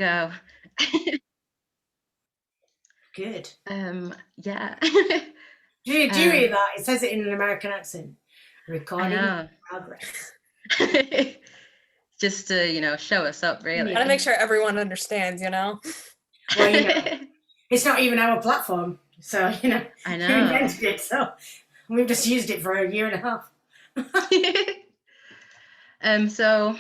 go. Good. Yeah. Do you hear that? It says it in an American accent. I Recording in know. progress. Just to, show us up, really. Gotta make sure everyone understands, Well, it's not even our platform, so I you know. invented it, so we've just used it for a year and a half. So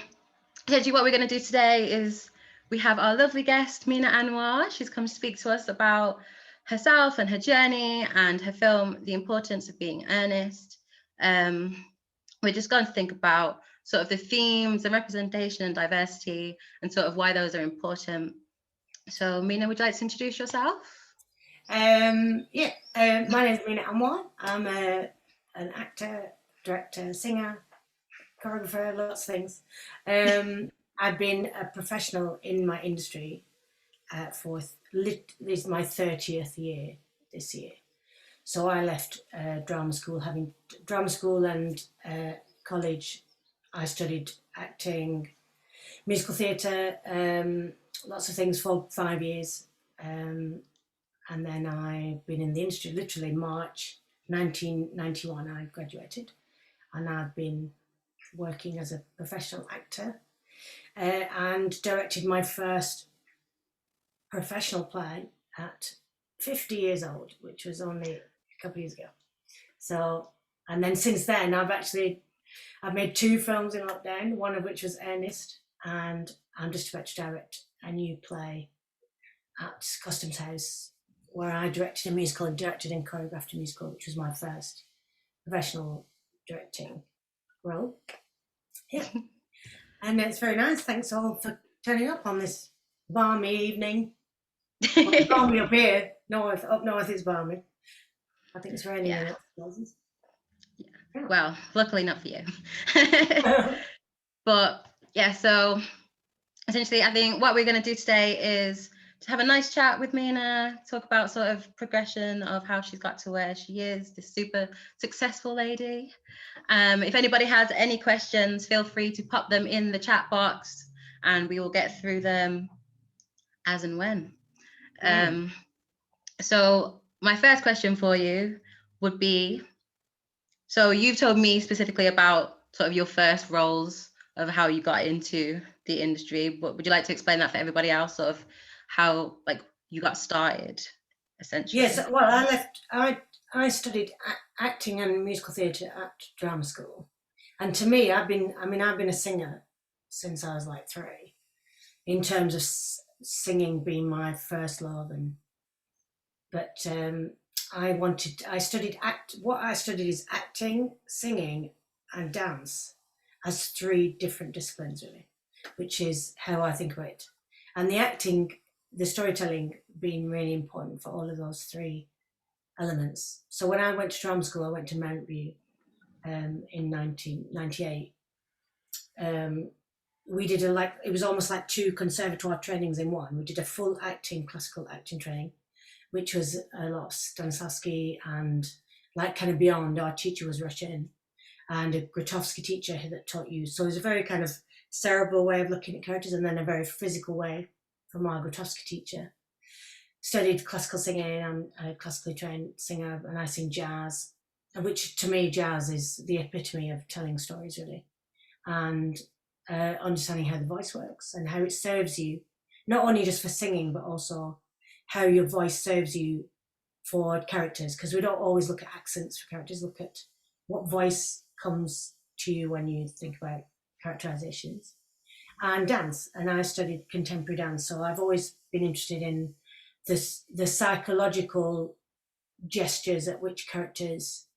essentially what we're going to do today is we have our lovely guest, Mina Anwar. She's come to speak to us about herself and her journey and her film, The Importance of Being Earnest. We're just going to think about sort of the themes and representation and diversity and sort of why those are important. So Mina, would you like to introduce yourself? My name is Mina Anwar. I'm an actor, director, singer, choreographer, lots of things. I've been a professional in my industry this is my 30th year this year. So I left drama school and college. I studied acting, musical theatre, lots of things for 5 years. And then I've been in the industry, literally March 1991 I graduated, and I've been working as a professional actor and directed my first professional play at 50 years old, which was only a couple of years ago. So, and then since then I've made 2 films in lockdown, one of which was Earnest, and I'm just about to direct a new play at Customs House, where I directed a musical and directed and choreographed a musical, which was my first professional directing role. Yeah. And it's very nice. Thanks all for turning up on this balmy evening. Well, it's balmy up here. Up north it's balmy. I think it's raining in places. Yeah. Well, luckily not for you. But yeah, so essentially I think what we're going to do today is to have a nice chat with Mina, talk about sort of progression of how she's got to where she is, this super successful lady. If anybody has any questions, feel free to pop them in the chat box and we will get through them as and when. So my first question for you would be, so you've told me specifically about sort of your first roles of how you got into the industry, but would you like to explain that for everybody else, sort of how you got started, essentially? Yes, well, I studied acting and musical theatre at drama school, and to me, I've been a singer since I was like 3, in terms of singing being my first love, but I studied what I studied is acting, singing, and dance as 3 different disciplines, really, which is how I think about it. And the acting, the storytelling being really important for all of those 3 elements. So when I went to drama school, I went to Mount View in 1998. We did it was almost like 2 conservatoire trainings in one. We did a full classical acting training, which was a lot of Stanislavski and kind of beyond. Our teacher was Russian, and a Grotowski teacher that taught you. So it was a very kind of cerebral way of looking at characters, and then a very physical way from our Grotowski teacher. Studied classical singing. I'm a classically trained singer, and I sing jazz, which to me, jazz is the epitome of telling stories, really, and understanding how the voice works and how it serves you, not only just for singing, but also how your voice serves you for characters, because we don't always look at accents for characters, look at what voice comes to you when you think about characterizations. And dance, and I studied contemporary dance, so I've always been interested in the psychological gestures at which characters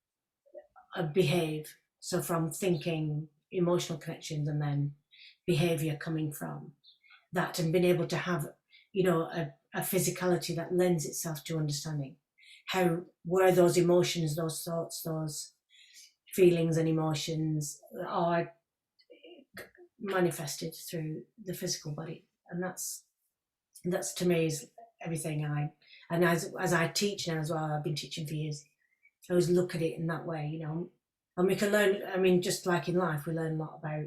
behave. So from thinking, emotional connections, and then behavior coming from that, and being able to have a physicality that lends itself to understanding where those emotions, those thoughts, those feelings and emotions are manifested through the physical body. And that's to me is everything. And as I teach now as well, I've been teaching for years, I always look at it in that way, and we can learn, just like in life, we learn a lot about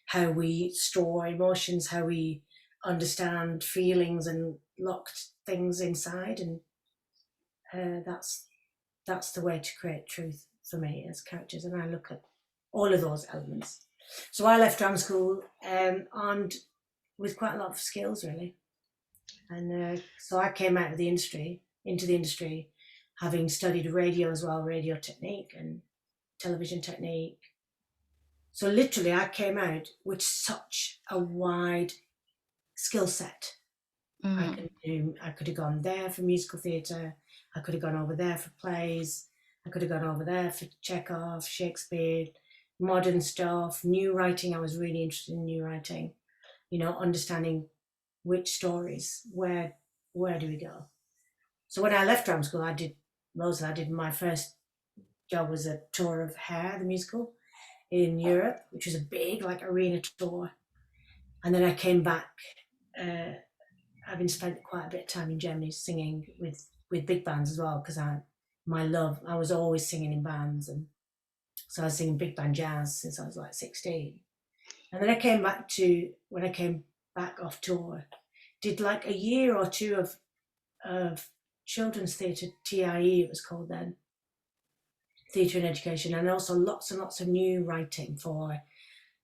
how we store emotions, how we understand feelings and locked things inside, and that's the way to create truth for me as characters. And I look at all of those elements. So I left drama school armed with quite a lot of skills, really. And so I came out of the industry, into the industry, having studied radio as well, radio technique and television technique. So literally I came out with such a wide skill set. I could have gone there for musical theatre, I could have gone over there for plays, I could have gone over there for Chekhov, Shakespeare, modern stuff, new writing. I was really interested in new writing, understanding which stories, where do we go. So when I left drama school, I did my first job was a tour of Hair, the musical, in Europe, which was a big arena tour. And then I came back, having spent quite a bit of time in Germany singing with big bands as well, because I was always singing in bands, and so I was singing big band jazz since I was 16. And then when I came back off tour, did a year or two of children's theatre, TIE it was called then, theatre and education, and also lots and lots of new writing for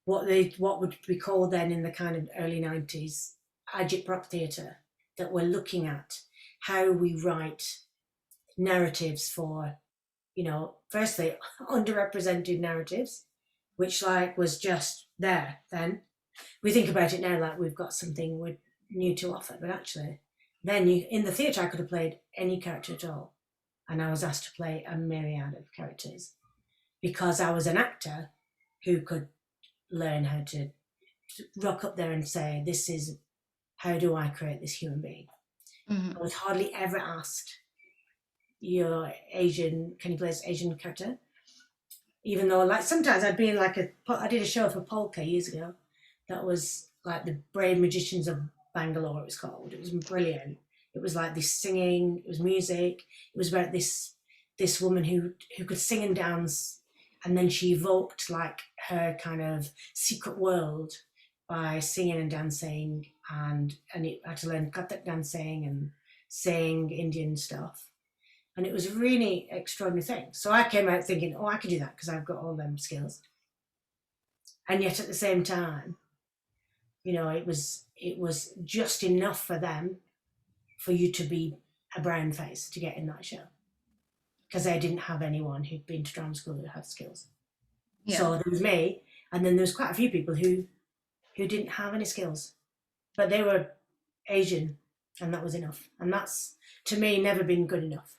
what would be called then in the kind of early 90s agitprop theatre, that we're looking at how we write narratives for, firstly underrepresented narratives, which was just there then. We think about it now like we've got something new to offer, but actually then in the theatre I could have played any character at all, and I was asked to play a myriad of characters because I was an actor who could learn how to rock up there and say, this is how do I create this human being. I was hardly ever asked, you're Asian, can you play this Asian character? Even though sometimes I'd be in I did a show for Polka years ago that was the Brave Magicians of Bangalore, it was called. It was brilliant. It was this singing, it was music. It was about this woman who could sing and dance, and then she evoked her kind of secret world by singing and dancing, and it had to learn Kathak dancing and sing Indian stuff. And it was a really extraordinary thing. So I came out thinking, I could do that because I've got all them skills. And yet at the same time, it was just enough for them for you to be a brown face to get in that show, because they didn't have anyone who'd been to drama school who had skills. Yeah. So there was me, and then there was quite a few people who didn't have any skills, but they were Asian, and that was enough. And that's, to me, never been good enough.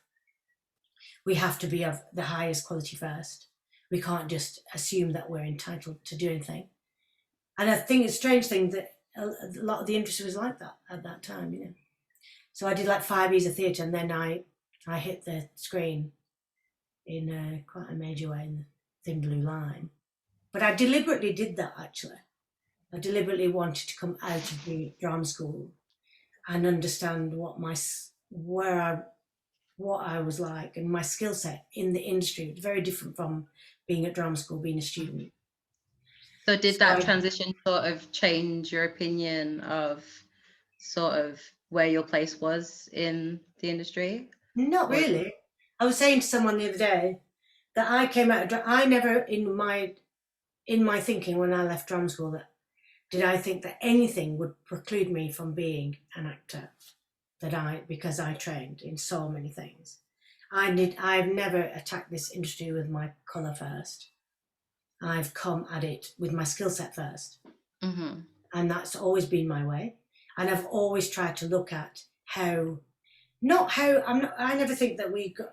We have to be of the highest quality first. We can't just assume that we're entitled to do anything. And I think it's a strange thing that a lot of the industry was like that at that time, So I did 5 years of theatre, and then I hit the screen in quite a major way in the Thin Blue Line. But I deliberately did that, actually. I deliberately wanted to come out of the drama school and understand what I was like, and my skill set in the industry was very different from being at drama school, being a student. So did that transition sort of change your opinion of sort of where your place was in the industry? Not really. I was saying to someone the other day that I came out of I never in my thinking when I left drama school did I think that anything would preclude me from being an actor, because I trained in so many things. I've never attacked this industry with my colour first. I've come at it with my skill set first. Mm-hmm. And that's always been my way. And I've always tried to look at I never think that we got,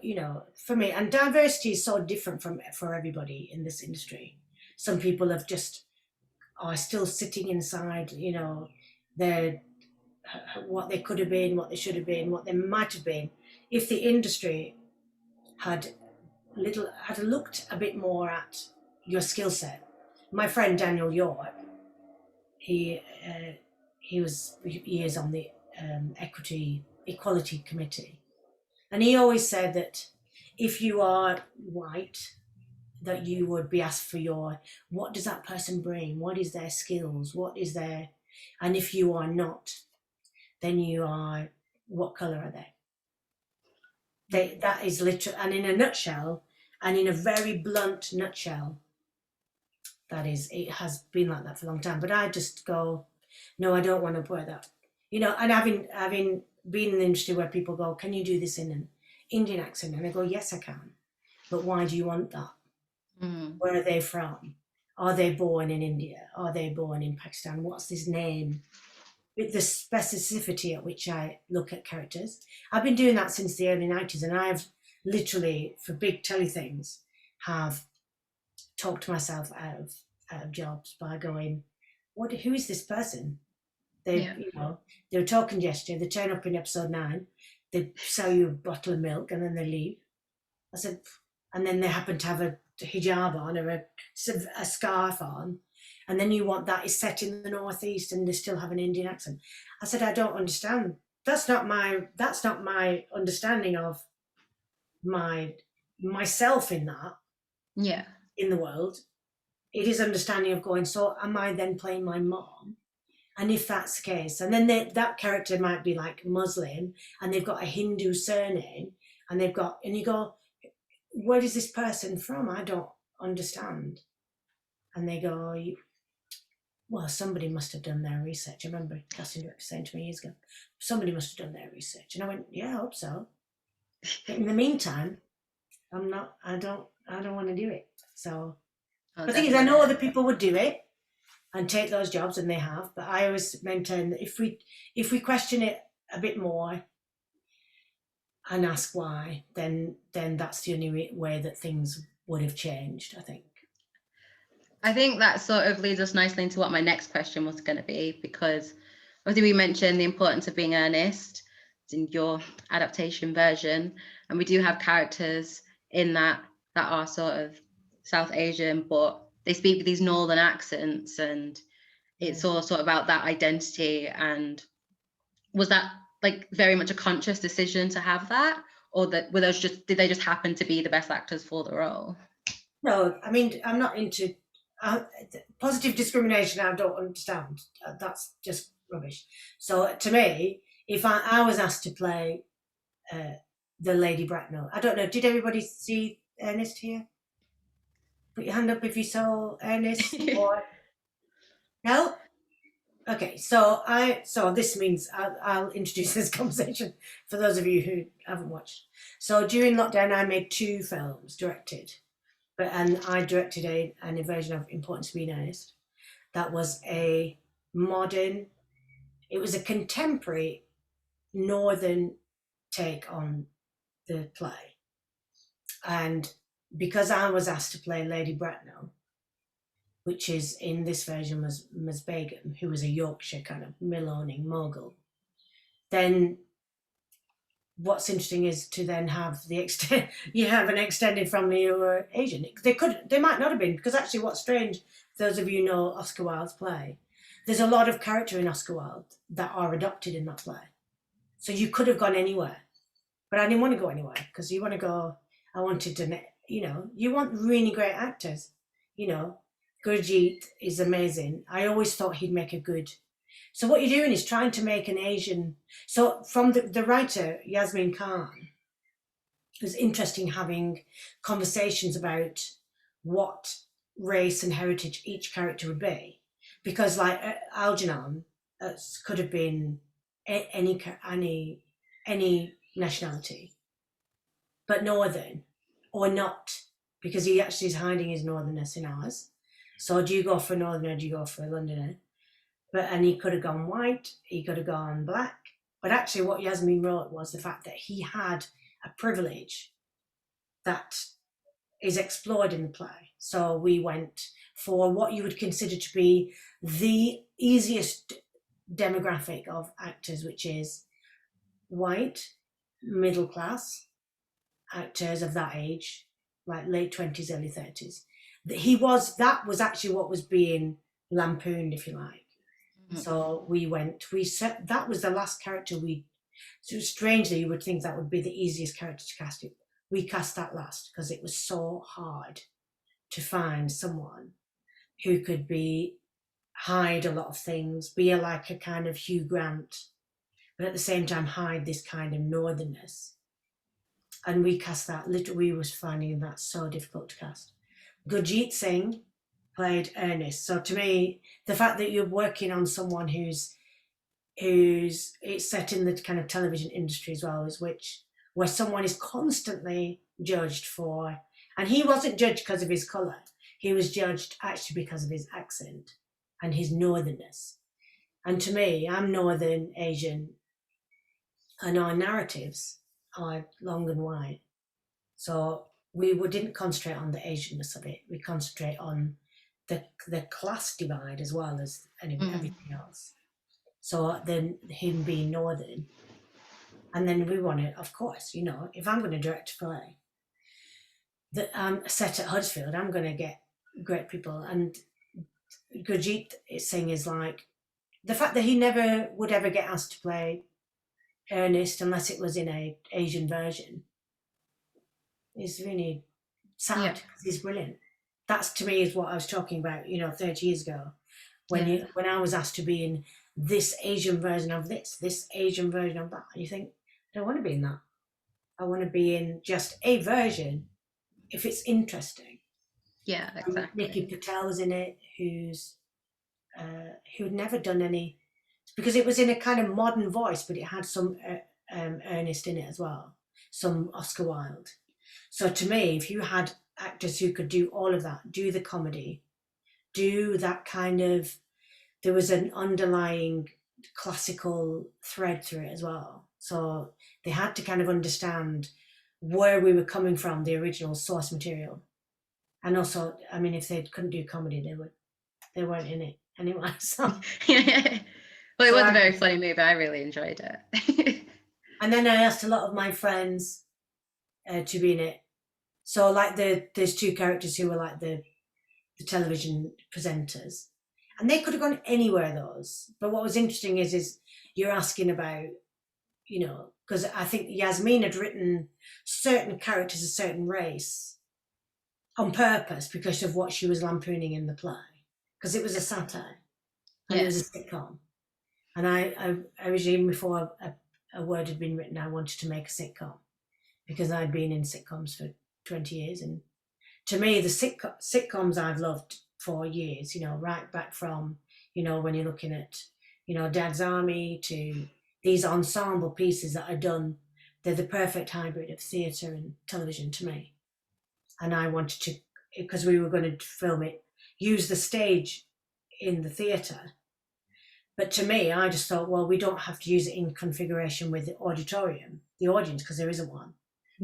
for me, and diversity is so different for everybody in this industry. Some people are still sitting inside, what they could have been, what they should have been, what they might have been. If the industry had looked a bit more at your skill set. My friend Daniel York, he is on the Equality Committee, and he always said that if you are white, that you would be asked for what does that person bring? What is their skills? What is their And if you are not, then you are, what colour are they? That is literally, and in a nutshell, and in a very blunt nutshell, that is, it has been like that for a long time. But I just go, no, I don't want to wear that. You know, and having been in the industry where people go, can you do this in an Indian accent? And I go, yes, I can. But why do you want that? Where are they from? Are they born in India? Are they born in Pakistan? What's his name? With the specificity at which I look at characters. I've been doing that since the early 90s, and I've literally, for big telly things, have talked myself out of jobs by going, who is this person? They were talking yesterday, they turn up in episode 9, they sell you a bottle of milk and then they leave. I said, and then they happen to have a hijab on or a scarf on, and then you want that is set in the northeast and they still have an Indian accent. I said, I don't understand. That's not my understanding of myself in that. Yeah. In the world. It is understanding of going, so am I then playing my mom? And if that's the case, and then that character might be like Muslim and they've got a Hindu surname and you go, where is this person from? I don't understand. And they go, well, somebody must have done their research. I remember a casting director saying to me years ago, somebody must have done their research. And I went, yeah, I hope so. But in the meantime, I don't want to do it. So the thing is, I know other people would do it and take those jobs, and they have. But I always maintain that if we question it a bit more and ask why, then that's the only way that things would have changed, I think. I think that sort of leads us nicely into what my next question was going to be, because obviously we mentioned the importance of being earnest in your adaptation version, and we do have characters in that are sort of South Asian, but they speak with these northern accents, and it's all sort of about that identity. And was that like very much a conscious decision to have that, or that did they just happen to be the best actors for the role? No, I mean, I'm not into positive discrimination. I don't understand. That's just rubbish. So to me, if I was asked to play the Lady Bracknell, I don't know, did everybody see Ernest here? Put your hand up if you saw Ernest. Or no? Okay, so this means I'll introduce this conversation for those of you who haven't watched. So during lockdown, I made 2 films directed, and I directed a version of Importance of Being Earnest. That was a modern, it was a contemporary northern take on the play. And because I was asked to play Lady Bracknell, which is in this version was Ms. Begum, who was a Yorkshire kind of mill-owning mogul, then what's interesting is to then have you have an extended family who are Asian. They might not have been, because actually what's strange, those of you who know Oscar Wilde's play, there's a lot of character in Oscar Wilde that are adopted in that play. So you could have gone anywhere, but I didn't want to go anywhere, because you want to go, I wanted to, you want really great actors, Gurjeet is amazing. I always thought he'd make a good. So what you're doing is trying to make an Asian. So from the writer, Yasmin Khan, it was interesting having conversations about what race and heritage each character would be. Because like Algernon could have been any nationality, but northern or not, because he actually is hiding his northernness in ours. So do you go for northerner, do you go for a Londoner? And he could have gone white, he could have gone black. But actually what Yasmin wrote was the fact that he had a privilege that is explored in the play. So we went for what you would consider to be the easiest demographic of actors, which is white, middle class actors of that age, like late 20s, early 30s. That was actually what was being lampooned, if you like. Mm-hmm. So that was the last character so strangely you would think that would be the easiest character to cast. We cast that last because it was so hard to find someone who could be hide a lot of things, be like a kind of Hugh Grant, but at the same time hide this kind of northernness. And we cast that, literally, we was finding that so difficult to cast. Gurjeet Singh played Ernest. So to me, the fact that you're working on someone who's it's set in the kind of television industry as well, where someone is constantly judged for, and he wasn't judged because of his colour, he was judged actually because of his accent and his northernness. And to me, I'm Northern Asian, and our narratives are long and wide. So we didn't concentrate on the Asianness of it. We concentrate on the class divide as well as everything else. So then him being Northern, and then we wanted, of course, you know, if I'm going to direct a play that set at Huddersfield, I'm going to get great people. And Gurjeet Singh is like, the fact that he never would ever get asked to play Ernest unless it was in a Asian version is really sad, because he's brilliant. That's, to me, is what I was talking about, you know, 30 years ago, when I was asked to be in this Asian version of this Asian version of that. You think, I don't want to be in that. I want to be in just a version if it's interesting. Yeah, exactly. Nikki Patel was in it, who'd never done any, because it was in a kind of modern voice, but it had some Ernest in it as well, some Oscar Wilde. So to me, if you had actors who could do all of that, do the comedy, do that kind of, there was an underlying classical thread through it as well. So they had to kind of understand where we were coming from, the original source material. And also, I mean, if they couldn't do comedy, they weren't in it anyway. So well, it was a very funny movie. I really enjoyed it. And then I asked a lot of my friends to be in it. So like there's two characters who were like the television presenters, and they could have gone anywhere, those. But what was interesting is you're asking about, you know, because I think Yasmin had written certain characters a certain race on purpose because of what she was lampooning in the play, because it was a satire and it was a sitcom. And I was, even before a word had been written, I wanted to make a sitcom because I'd been in sitcoms for 20 years. And to me, the sitcoms I've loved for years, you know, right back from, you know, when you're looking at, you know, Dad's Army to these ensemble pieces that are done, they're the perfect hybrid of theatre and television to me. And I wanted to, because we were going to film it, use the stage in the theatre. But to me, I just thought, well, we don't have to use it in configuration with the auditorium, the audience, because there isn't one.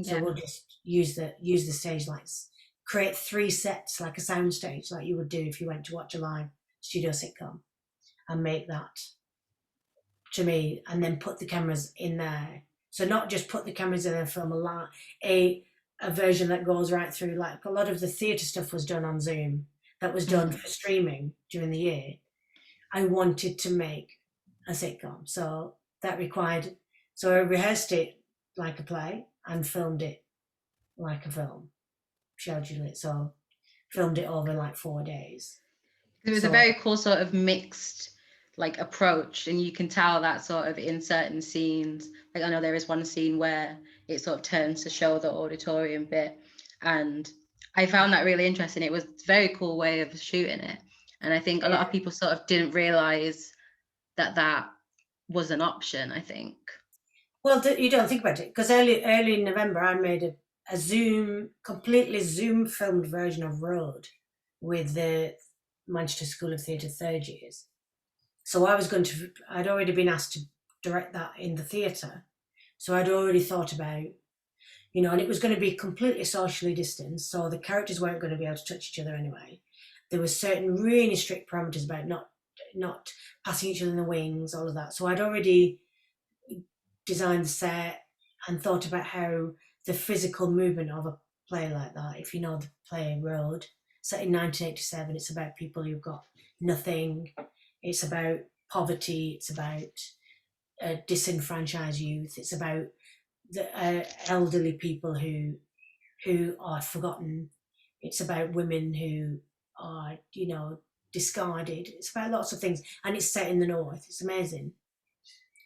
So we'll just use the stage lights, create 3 sets like a sound stage, like you would do if you went to watch a live studio sitcom, and make that, to me, and then put the cameras in there. So not just put the cameras in and film a version that goes right through, like a lot of the theatre stuff was done on Zoom, that was done for streaming during the year. I wanted to make a sitcom, so that required, so I rehearsed it like a play and filmed it like a film, scheduled it, so filmed it over like 4 days. It was a very cool sort of mixed like approach, and you can tell that sort of in certain scenes. Like I know there is one scene where it sort of turns to show the auditorium bit, and I found that really interesting. It was a very cool way of shooting it, and I think a lot of people sort of didn't realize that was an option, I think. Well, you don't think about it, because early in November I made a completely Zoom filmed version of Road with the Manchester School of Theatre third years. So I'd already been asked to direct that in the theatre. So I'd already thought about, you know, and it was going to be completely socially distanced, so the characters weren't going to be able to touch each other anyway. There were certain really strict parameters about not passing each other in the wings, all of that. So I'd already designed the set and thought about how the physical movement of a play like that, if you know the play Road, set in 1987, it's about people who've got nothing, it's about poverty, it's about disenfranchised youth, it's about the elderly people who are forgotten, it's about women who are, you know, discarded. It's about lots of things, and it's set in the north. It's amazing.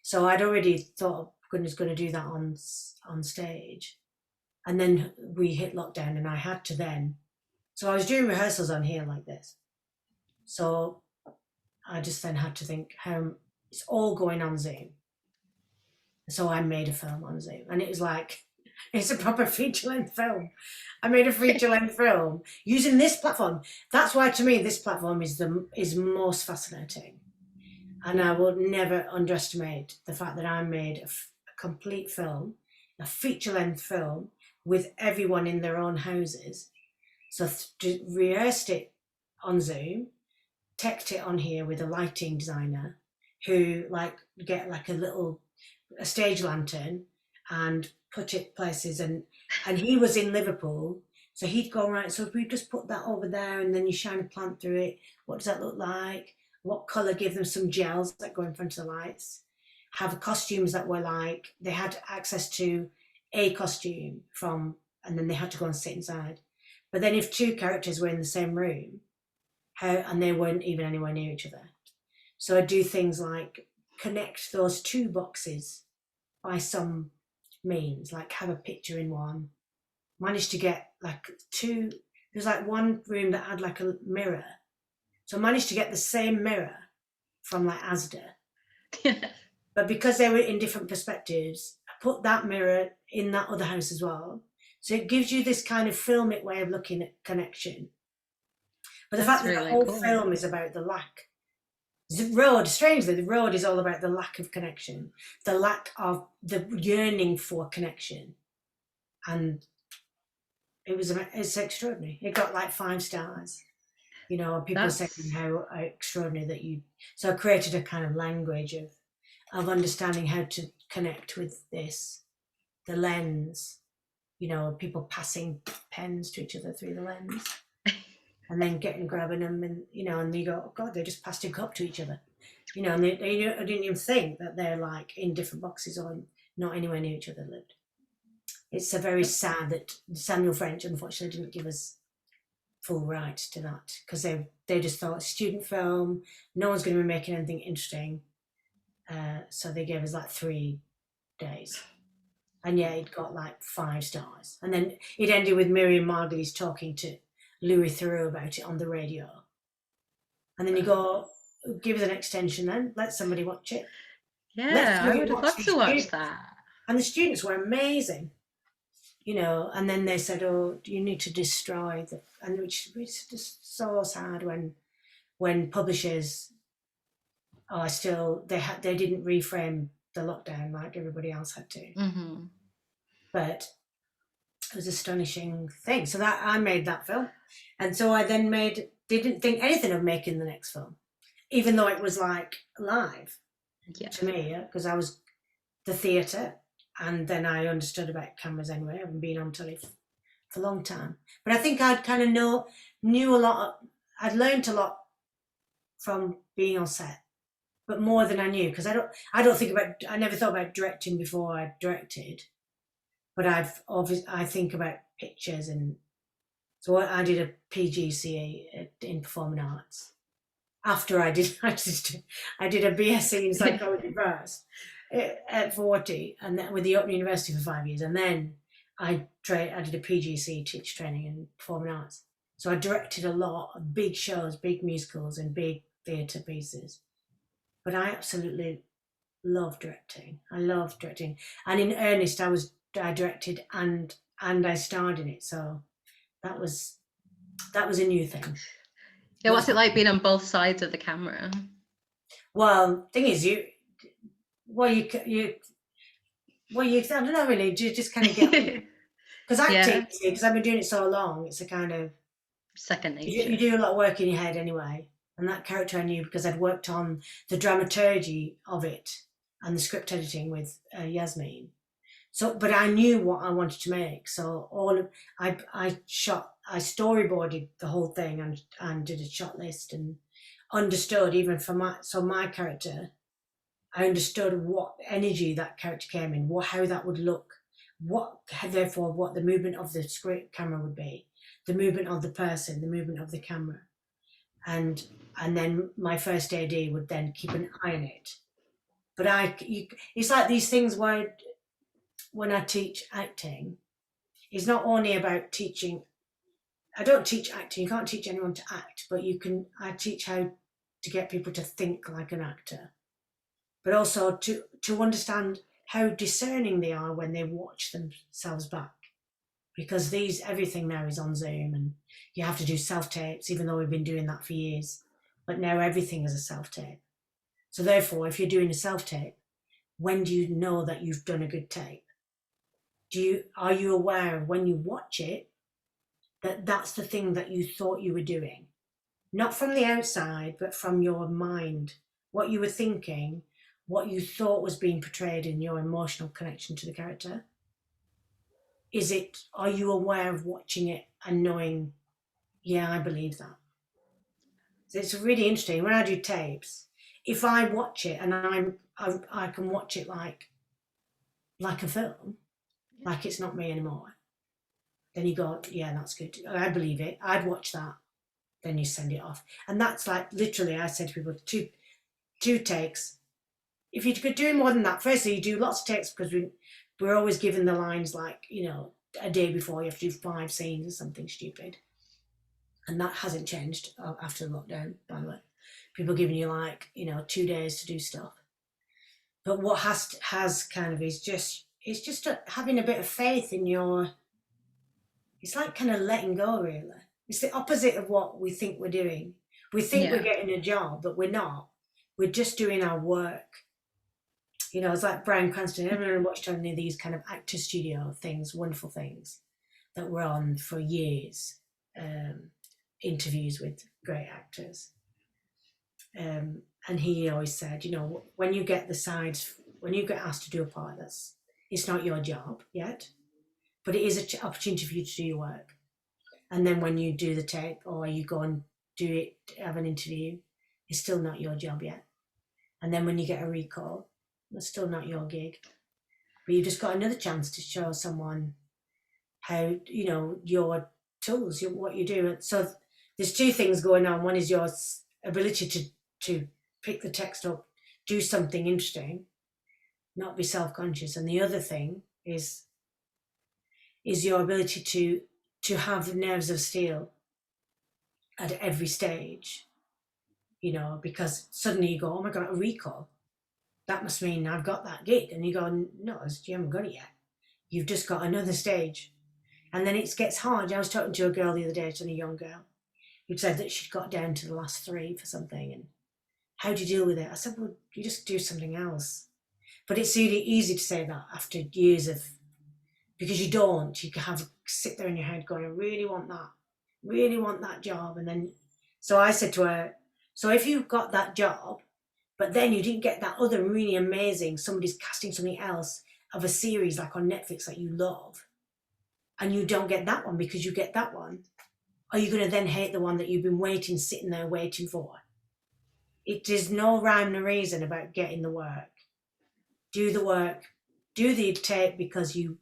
So I'd already thought goodness going to do that on stage, and then we hit lockdown, and I had to then. So I was doing rehearsals on here like this. So I just then had to think how it's all going on Zoom. So I made a film on Zoom, and it was like, it's a proper feature-length film. I made a feature-length film using this platform. That's why, to me, this platform is most fascinating. And I will never underestimate the fact that I made a complete film, a feature-length film, with everyone in their own houses. So rehearsed it on Zoom, teched it on here with a lighting designer who get like a stage lantern and put it places, and he was in Liverpool, so he'd go, right, so if we just put that over there and then you shine a plant through it, what does that look like, what colour, give them some gels that go in front of the lights, have costumes that were like, they had access to a costume from, and then they had to go and sit inside. But then if two characters were in the same room, and they weren't even anywhere near each other, so I'd do things like connect those two boxes by some means, like have a picture in one, managed to get like two, there's like one room that had like a mirror, so I managed to get the same mirror from like Asda. But because they were in different perspectives, I put that mirror in that other house as well, so it gives you this kind of filmic way of looking at connection. But the fact that the whole film is about the lack. Strangely, the road is all about the lack of connection, the lack of the yearning for connection. And it's extraordinary. It got like 5 stars. You know, people saying how extraordinary that you, so I created a kind of language of understanding how to connect with this, the lens, you know, people passing pens to each other through the lens. And then grabbing them, and you know, and you go, oh God, they just passed a cup to each other, you know, and I didn't even think that they're like in different boxes or not anywhere near each other lived. It's a very sad that Samuel French unfortunately didn't give us full right to that, because they just thought student film, no one's going to be making anything interesting, so they gave us like 3 days, and yeah, it got like 5 stars, and then it ended with Miriam Margolyes talking to Louis Theroux about it on the radio, and then you go, give us an extension, then let somebody watch it. Yeah, I would have loved to watch that. And the students were amazing, you know. And then they said, oh, you need to destroy the, and which is just so sad when publishers are still, they didn't reframe the lockdown like everybody else had to. Mm-hmm. But it was an astonishing thing. So that I made that film, and so I then didn't think anything of making the next film, even though it was like live to me, because I was the theatre, and then I understood about cameras anyway. I haven't been on telly for a long time, but I think I'd kind of knew a lot. I'd learned a lot from being on set, but more than I knew, because I never thought about directing before I directed. But I think about pictures, and so I did a PGCE in performing arts. After I did a BSc in psychology first at 40, and then with the Open University for 5 years, and then I did a PGCE teacher training in performing arts. So I directed a lot of big shows, big musicals, and big theatre pieces. But I absolutely love directing. I love directing, and in earnest, I directed and I starred in it, so that was a new thing. Yeah, what's it like being on both sides of the camera? Well, thing is, you I don't know really. You just kind of get, because acting, because I've been doing it so long, it's a kind of second nature. You do a lot of work in your head anyway, and that character I knew because I'd worked on the dramaturgy of it and the script editing with Yasmin. So, but I knew what I wanted to make. So I storyboarded the whole thing and did a shot list, and understood even for my character, I understood what energy that character came in, how that would look, what the movement of the script camera would be, the movement of the person, the movement of the camera. and then my first AD would then keep an eye on it. But it's like these things where when I teach acting, it's not only about teaching. I don't teach acting. You can't teach anyone to act, but I teach how to get people to think like an actor, but also to understand how discerning they are when they watch themselves back. Because everything now is on Zoom, and you have to do self-tapes, even though we've been doing that for years. But now everything is a self-tape. So therefore, if you're doing a self-tape, when do you know that you've done a good tape? Are you aware of when you watch it that that's the thing that you thought you were doing? Not from the outside, but from your mind, what you were thinking, what you thought was being portrayed in your emotional connection to the character. Are you aware of watching it and knowing, yeah, I believe that? So it's really interesting. When I do tapes, if I watch it and I can watch it like a film, like it's not me anymore, then you go, yeah, that's good. I believe it. I'd watch that. Then you send it off. And that's like, literally, I said to people, two takes. If you could do more than that, firstly, you do lots of takes because we're always given the lines like, a day before you have to do 5 scenes or something stupid. And that hasn't changed after the lockdown, by the way. People giving you 2 days to do stuff. But what has kind of is just, it's just having a bit of faith in it's like kind of letting go, really. It's the opposite of what we think we're doing. We think we're getting a job, but we're not. We're just doing our work. It's like Bryan Cranston. Everyone watched any of these kind of actor studio things, wonderful things that were on for years. Interviews with great actors. And he always said, when you get asked to do a part, it's not your job yet, but it is an opportunity for you to do your work. And then when you do the tape or you go and do it, have an interview, it's still not your job yet. And then when you get a recall, it's still not your gig. But you've just got another chance to show someone how, your tools, what you do. So there's 2 things going on. One is your ability to pick the text up, do something interesting, not be self-conscious. And the other thing is your ability to have nerves of steel at every stage, because suddenly you go, oh my God, a recall. That must mean I've got that gig. And you go, no, you haven't got it yet. You've just got another stage. And then it gets hard. I was talking to a girl the other day, a young girl, who said that she'd got down to the last 3 for something. And how do you deal with it? I said, well, you just do something else. But it's really easy to say that after years of, because you can sit there in your head going, I really want that job. And then, so I said to her, so if you've got that job, but then you didn't get that other really amazing, somebody's casting something else of a series like on Netflix that you love, and you don't get that one because you get that one, are you going to then hate the one that you've been sitting there waiting for? It is no rhyme nor reason about getting the work. Do the work, do the tape because you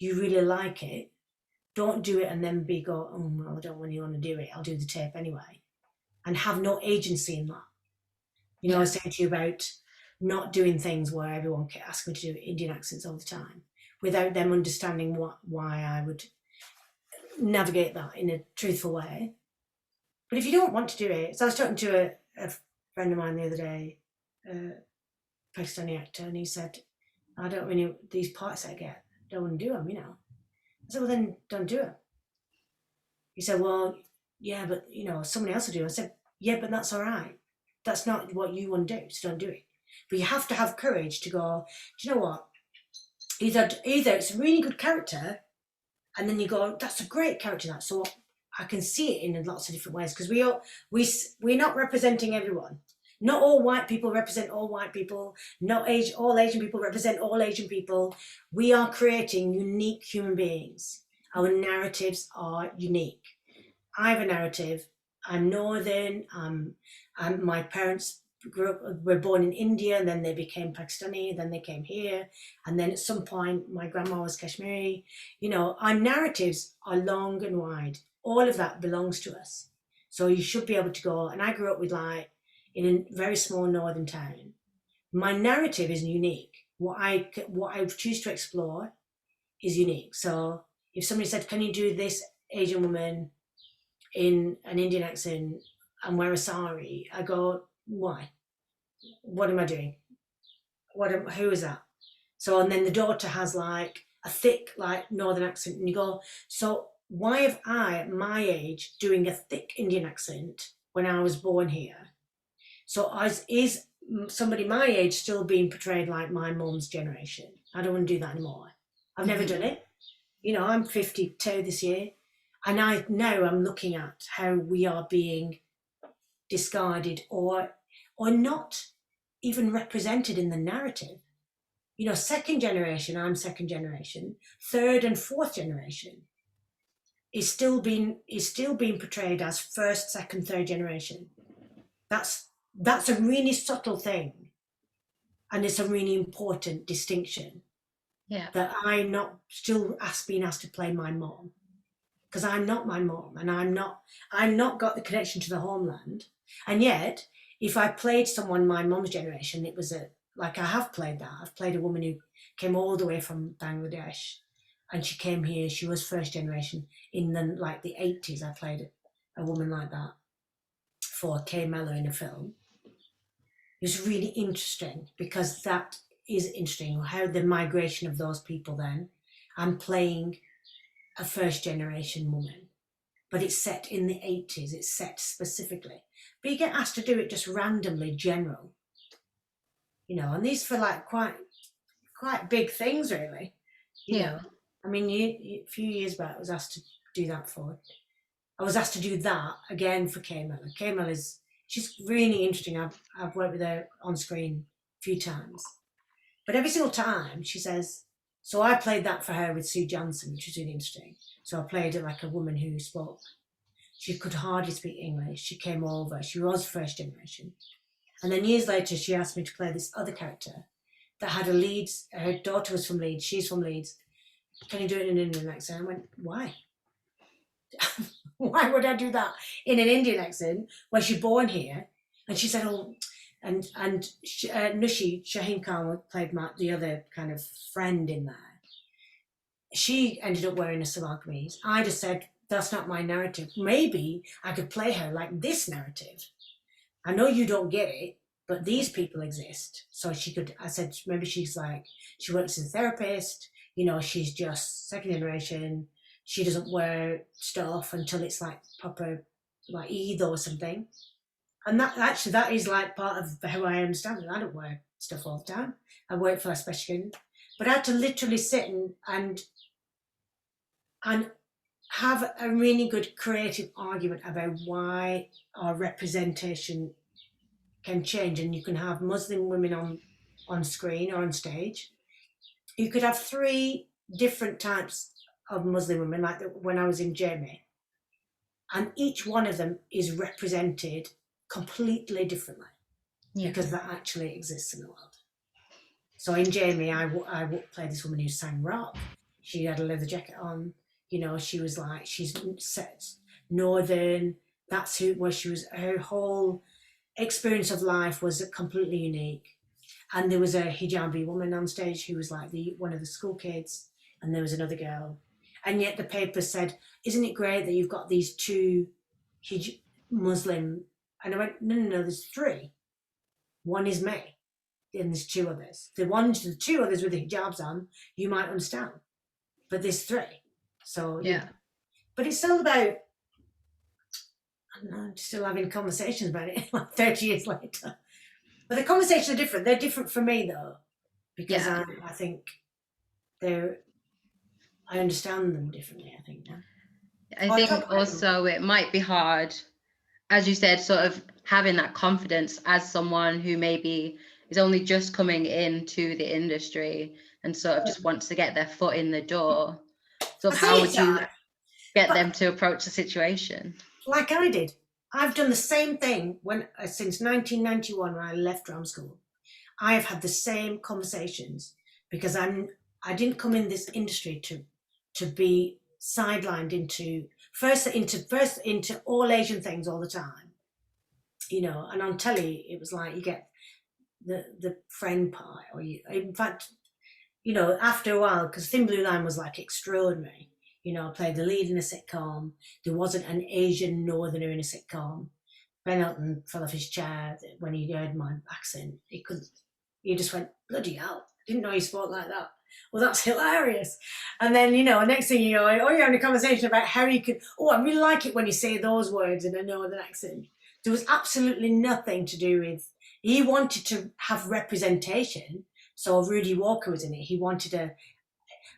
really like it. Don't do it and then go, oh, well, I don't really want to do it. I'll do the tape anyway. And have no agency in that. I was saying to you about not doing things where everyone asks me to do Indian accents all the time without them understanding why I would navigate that in a truthful way. But if you don't want to do it, so I was talking to a friend of mine the other day, Pakistani actor, and he said, I don't really, these parts I get, don't want to do them, I said, well, then don't do it. He said, well, yeah, but, someone else will do it. I said, yeah, but that's all right. That's not what you want to do, so don't do it. But you have to have courage to go, do you know what? Either it's a really good character, and then you go, that's a great character, that. So I can see it in lots of different ways, because we're not representing everyone. Not all white people represent all white people. Not all Asian people represent all Asian people. We are creating unique human beings. Our narratives are unique. I have a narrative. I'm Northern. My parents were born in India, and then they became Pakistani, then they came here, and then at some point my grandma was Kashmiri. Our narratives are long and wide. All of that belongs to us. So you should be able to go. And I grew up with like in a very small northern town. My narrative is unique. What I choose to explore is unique. So if somebody said, "Can you do this Asian woman in an Indian accent and wear a sari?" I go, "Why? What am I doing? Who is that?" So, and then the daughter has like a thick, like northern accent, and you go, "So why have I, at my age, doing a thick Indian accent when I was born here? So is somebody my age still being portrayed like my mum's generation? I don't want to do that anymore. I've never done it. You know, I'm 52 this year, and I know I'm looking at how we are being discarded or not even represented in the narrative. You know, second generation, I'm second generation, third and fourth generation is still being portrayed as first, second, third generation. That's a really subtle thing, and it's a really important distinction. Yeah. That I'm not still being asked to play my mom, because I'm not my mom, and I'm not got the connection to the homeland. And yet, if I played someone my mom's generation, it was like I have played that. I've played a woman who came all the way from Bangladesh, and she came here. She was first generation in the 80s. I played a woman like that for Kay Mello in a film. It was really interesting because that is interesting how the migration of those people. Then I'm playing a first generation woman, but it's set in the 80s. It's set specifically, but you get asked to do it just randomly, general. You know, and these for like quite big things, really. You know, I mean, a few years back, I was asked to do that I was asked to do that again for Kay Mello. Kay Mello she's really interesting. I've worked with her on screen a few times, but every single time she says, so I played that for her with Sue Johnson, which was really interesting. So I played it like a woman who spoke. She could hardly speak English. She came over. She was first generation. And then years later, she asked me to play this other character that had a Leeds. Her daughter was from Leeds. She's from Leeds. Can you do it in an Indian accent? I went, why? Why would I do that in an Indian accent when she's born here? And she said, oh, and Nushi Shaheen Khan played the other kind of friend in there. She ended up wearing a salwar kameez. I just said, that's not my narrative. Maybe I could play her like this narrative. I know you don't get it, but these people exist. So I said, maybe she's like, she works as a therapist, you know, she's just second generation. She doesn't wear stuff until it's like proper, like Eid or something. And that is like part of how I understand it. I don't wear stuff all the time. I work for a special, but I had to literally sit and have a really good creative argument about why our representation can change. And you can have Muslim women on screen or on stage. You could have 3 different types of Muslim women, like when I was in Jamie, and each one of them is represented completely differently because that actually exists in the world. So in Jamie, I would play this woman who sang rock. She had a leather jacket on. You know, she was like, she's set northern. That's where she was. Her whole experience of life was completely unique. And there was a hijabi woman on stage who was like one of the school kids, and there was another girl. And yet the paper said, isn't it great that you've got these 2 Muslim? And I went, no, there's 3. One is me, and there's 2 others. The 2 others with the hijabs on, you might understand, but there's 3. So yeah. But it's all about, I don't know, still having conversations about it like 30 years later. But the conversations are different. They're different for me though, because I think I understand them differently, I think now. I think also it might be hard, as you said, sort of having that confidence as someone who maybe is only just coming into the industry and sort of just wants to get their foot in the door. So how would you get them to approach the situation? Like I did. I've done the same thing since 1991 when I left drama school. I have had the same conversations because I didn't come in this industry to be sidelined into first into all Asian things all the time, you know. And on telly, it was like you get the friend part, or you, in fact, you know, after a while, because Thin Blue Line was like extraordinary. You know, I played the lead in a sitcom. There wasn't an Asian Northerner in a sitcom. Ben Elton fell off his chair when he heard my accent. He couldn't. He just went, bloody hell! Didn't know he spoke like that. Well, that's hilarious. And then, you know, next thing you know, oh, you're having a conversation about how you could. Oh, I really like it when you say those words in a northern accent. There was absolutely nothing to do with. He wanted to have representation. So Rudy Walker was in it. He wanted to.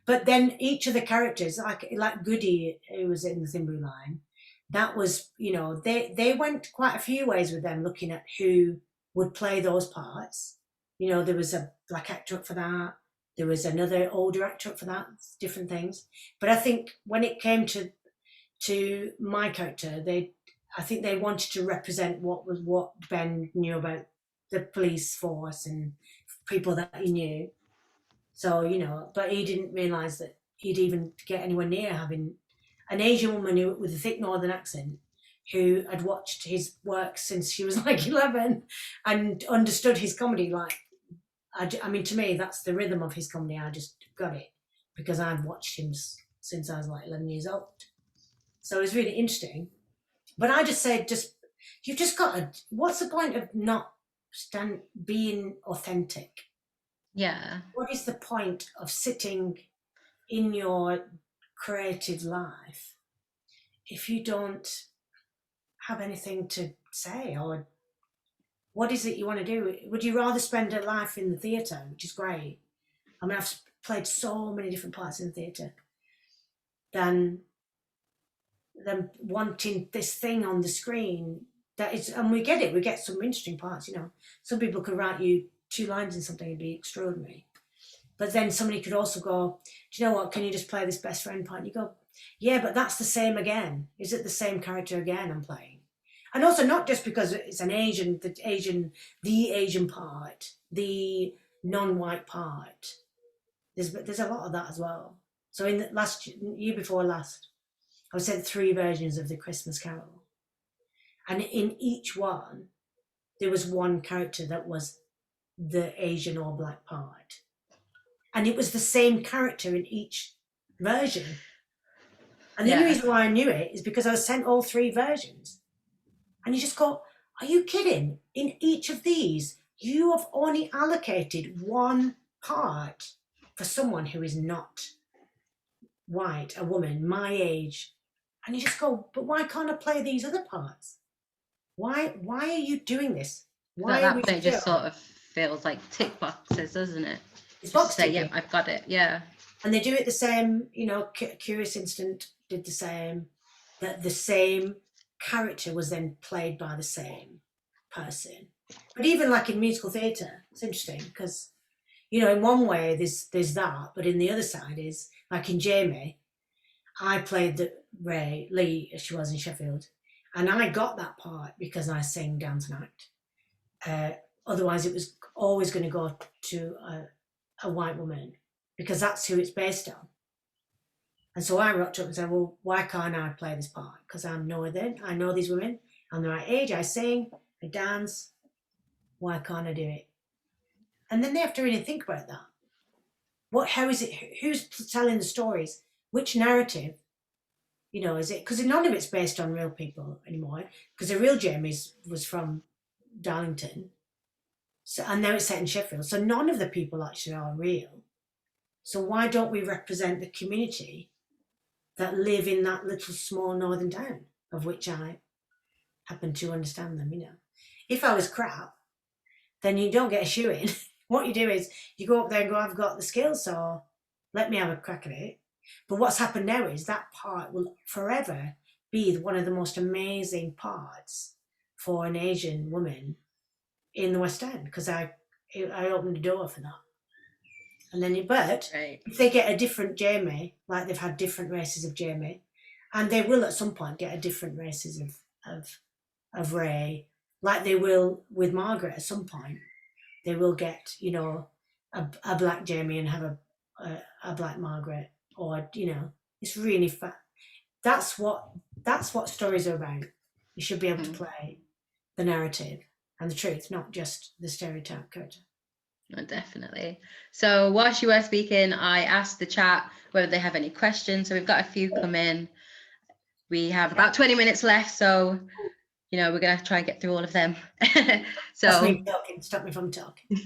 But then each of the characters, like Goody, who was in the Thin Blue Line, that was, you know, they went quite a few ways with them, looking at who would play those parts. You know, there was a black actor up for that. There was another older actor up for that. Different things. But I think when it came to my character, I think they wanted to represent what Ben knew about the police force and people that he knew. So, you know, but he didn't realise that he'd even get anywhere near having an Asian woman with a thick northern accent who had watched his work since she was like 11 and understood his comedy. Like, I mean, to me, that's the rhythm of his comedy. I just got it because I'd watched him since I was like 11 years old. So it was really interesting. But I just said, you've just got to, what's the point of not being authentic? Yeah. What is the point of sitting in your creative life if you don't have anything to say? Or what is it you want to do? Would you rather spend a life in the theatre, which is great? I mean, I've played so many different parts in the theatre, than wanting this thing on the screen that is, and we get it, we get some interesting parts, you know. Some people could write you 2 lines in something and be extraordinary. But then somebody could also go, do you know what, can you just play this best friend part? And you go, yeah, but that's the same again. Is it the same character again I'm playing? And also not just because it's an the Asian part, the non-white part. There's a lot of that as well. So in the year before last, I was sent 3 versions of the Christmas Carol. And in each one, there was one character that was the Asian or black part. And it was the same character in each version. And the only reason why I knew it is because I was sent all 3 versions. And you just go, are you kidding? In each of these, you have only allocated one part for someone who is not white, a woman, my age. And you just go, but why can't I play these other parts? Why are you doing this? Why at that point, it just sort of feels like tick boxes, doesn't it? It's box ticking. Yeah, I've got it. Yeah. And they do it the same, you know, Curious Instant did the same, that the same character was then played by the same person. But even like in musical theatre, it's interesting because, you know, in one way there's that, but in the other side is, like in Jamie, I played the Lee, as she was in Sheffield, and I got that part because I sing, dance and act. Otherwise it was always going to go to a white woman because that's who it's based on. And so I rocked up and said, well, why can't I play this part? Because I'm northern, I know these women, I'm the right age, I sing, I dance, why can't I do it? And then they have to really think about that. How is it, who's telling the stories? Which narrative? You know, is it, because none of it's based on real people anymore, because the real Jamie was from Darlington, so, and now it's set in Sheffield, so none of the people actually are real. So why don't we represent the community that live in that little small northern town, of which I happen to understand them, you know. If I was crap, then you don't get a shoe in. What you do is you go up there and go, I've got the skills, so let me have a crack at it. But what's happened now is that part will forever be one of the most amazing parts for an Asian woman in the West End, because I opened the door for that. And then if they get a different Jamie, like they've had different races of Jamie, and they will at some point get a different races of Ray, like they will with Margaret at some point, they will get, you know, a black Jamie and have a black Margaret, or, you know, it's really fun. that's what stories are about. You should be able to play the narrative and the truth, not just the stereotype character. Oh, definitely. So whilst you were speaking, I asked the chat whether they have any questions. So we've got a few come in. We have about 20 minutes left, so we're gonna try and get through all of them. That's me talking. Stop me from talking.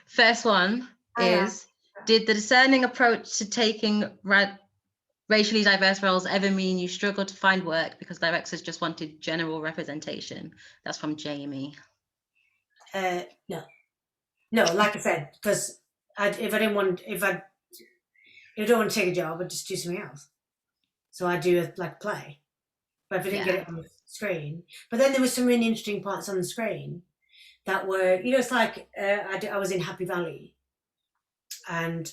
First one is: did the discerning approach to taking racially diverse roles ever mean you struggled to find work because directors just wanted general representation? That's from Jamie. No, like I said, because if I don't want to take a job, I'd just do something else. So I do a play, but if I didn't get it on the screen, but then there were some really interesting parts on the screen that were, it's like I was in Happy Valley, and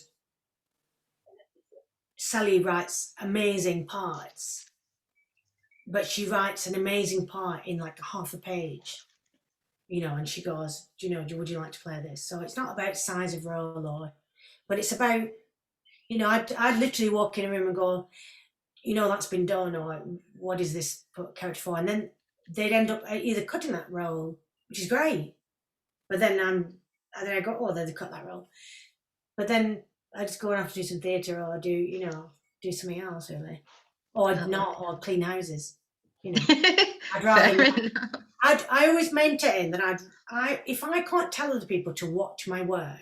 Sally writes amazing parts, but she writes an amazing part in like half a page, and she goes, would you like to play this? So it's not about size of role, but it's about, I'd literally walk in a room and go, that's been done, or what is this character for? And then they'd end up either cutting that role, which is great, but then I go, oh, they cut that role, but then I just go and have to do some theatre, or do something else really, or or clean houses. I'd rather. I always maintain that if I can't tell other people to watch my work,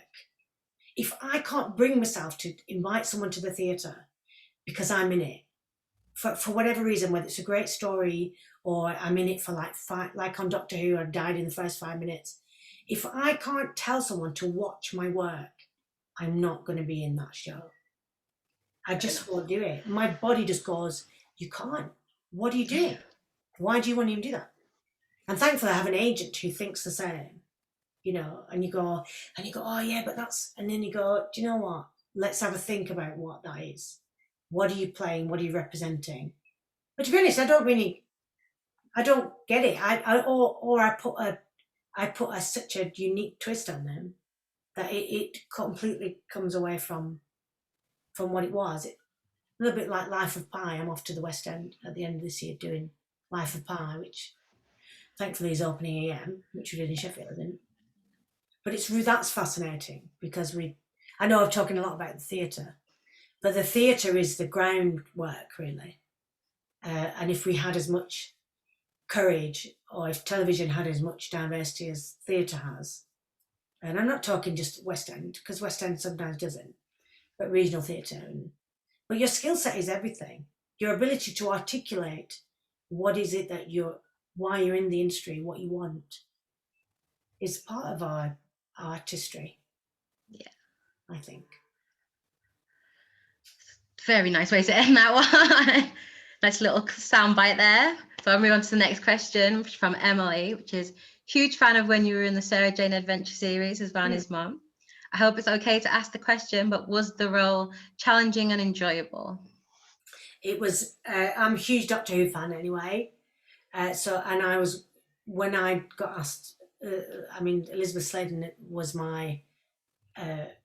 if I can't bring myself to invite someone to the theatre because I'm in it, for whatever reason, whether it's a great story or I'm in it for like on Doctor Who, I died in the first 5 minutes. If I can't tell someone to watch my work, I'm not going to be in that show. I just won't do it. My body just goes, you can't. What are you doing? Why do you want to even do that? And thankfully I have an agent who thinks the same, and you go, oh yeah, but that's, and then you go, do you know what? Let's have a think about what that is. What are you playing? What are you representing? But to be honest, I don't get it. I put such a unique twist on them that it completely comes away from what it was. A little bit like Life of Pi. I'm off to the West End at the end of this year doing Life of Pi, which thankfully is opening AM, which we did in Sheffield, didn't. But that's fascinating because I know I'm talking a lot about the theatre, but the theatre is the groundwork really. And if we had as much courage, or if television had as much diversity as theatre has, and I'm not talking just West End, because West End sometimes doesn't, but regional theatre. But your skill set is everything. Your ability to articulate what is it that why you're in the industry, what you want, is part of our artistry. Yeah, I think. Very nice way to end that one. Nice little soundbite there. So I'll move on to the next question from Emily, which is: huge fan of when you were in the Sarah Jane Adventure series as Varney's mum. I hope it's okay to ask the question, but was the role challenging and enjoyable? It was. I'm a huge Doctor Who fan anyway. When I got asked, Elizabeth Sladen was my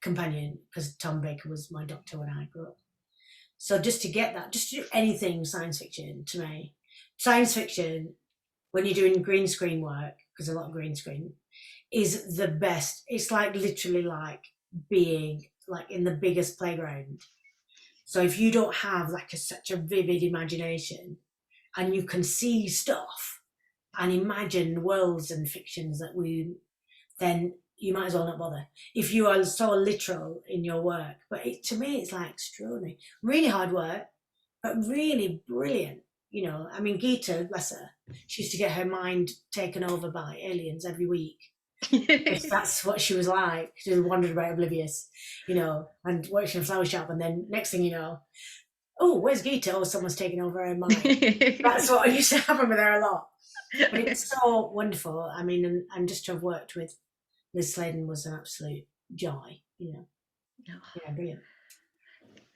companion because Tom Baker was my doctor when I grew up. So just to get that, just to do anything science fiction, to me, science fiction, when you're doing green screen work, because a lot of green screen, is the best. It's like literally like being like in the biggest playground. So if you don't have such a vivid imagination and you can see stuff and imagine worlds and fictions then you might as well not bother. If you are so literal in your work, but to me, it's like extraordinary, really hard work, but really brilliant. Geeta, bless her, she used to get her mind taken over by aliens every week. That's what she was like. She wandered about oblivious, and worked in a flower shop, and then next thing you know, oh, where's Geeta? Oh, someone's taken over her mind. That's what used to happen with her a lot. But it's so wonderful. And just to have worked with Liz Sladen was an absolute joy, Yeah, brilliant.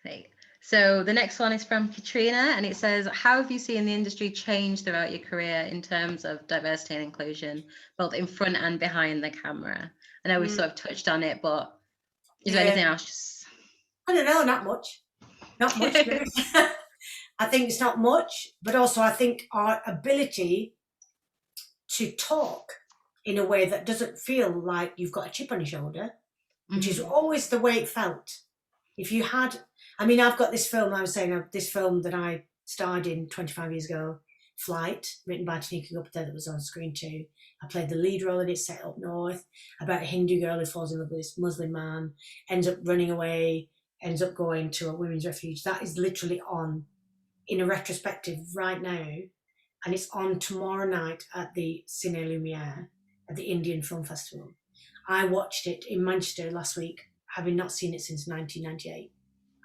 Great. So the next one is from Katrina, and it says, how have you seen the industry change throughout your career in terms of diversity and inclusion, both in front and behind the camera? I know we sort of touched on it, but is there anything else? I don't know, not much. I think it's not much, but also I think our ability to talk in a way that doesn't feel like you've got a chip on your shoulder, which is always the way it felt. If you had, I mean, I've got this film, I was saying, this film that I starred in 25 years ago, Flight, written by Tanika Gupta, that was on screen too. I played the lead role in it, set up north, about a Hindu girl who falls in love with this Muslim man, ends up running away, ends up going to a women's refuge. That is literally on in a retrospective right now, and it's on tomorrow night at the Cine Lumiere at the Indian Film Festival. I watched it in Manchester last week, having not seen it since 1998,